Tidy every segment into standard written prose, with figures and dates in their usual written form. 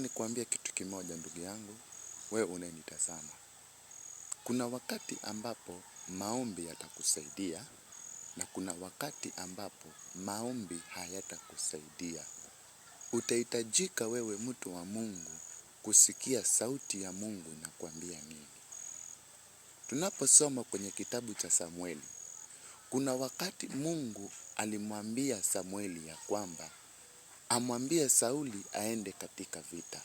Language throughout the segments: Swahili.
Nikuambie kitu kimoja ndugu yangu, wewe unayenitazama. Kuna wakati ambapo maombi yatakusaidia na kuna wakati ambapo maombi hayatakusaidia. Utahitajika wewe mtu wa Mungu kusikia sauti ya Mungu inakuambia nini. Tunaposoma kwenye kitabu cha Samueli. Kuna wakati Mungu alimwambia Samueli ya kwamba amwambie Sauli aende katika vita.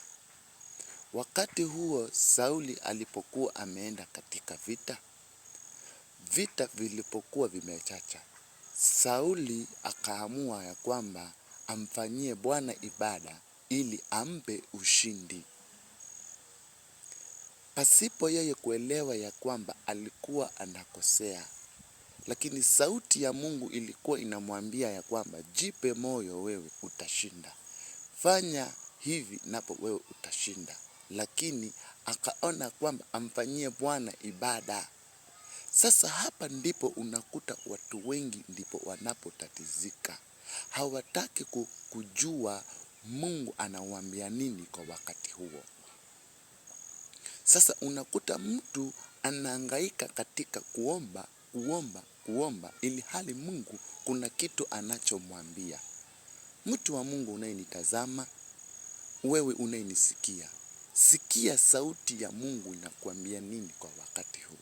Wakati huo Sauli alipokuwa ameenda katika vita, vita vilipokuwa vimechacha, Sauli akaamua ya kwamba amfanyie Bwana ibada ili ampe ushindi. Pasipo yeye kuelewa ya kwamba alikuwa anakosea. Lakini sauti ya Mungu ilikuwa inamwambia ya kwamba jipe moyo, wewe utashinda. Fanya hivi napo wewe utashinda. Lakini akaona kwamba amfanyie Bwana ibada. Sasa hapa ndipo unakuta watu wengi ndipo wanapotatizika. Hawataki kujua Mungu anawaambia nini kwa wakati huo. Sasa unakuta mtu anahangaika katika kuomba ili hali Mungu kuna kitu anachomwambia. Mtu wa Mungu unayenitazama, wewe unayenisikia, sikia sauti ya Mungu inakuambia nini kwa wakati huu.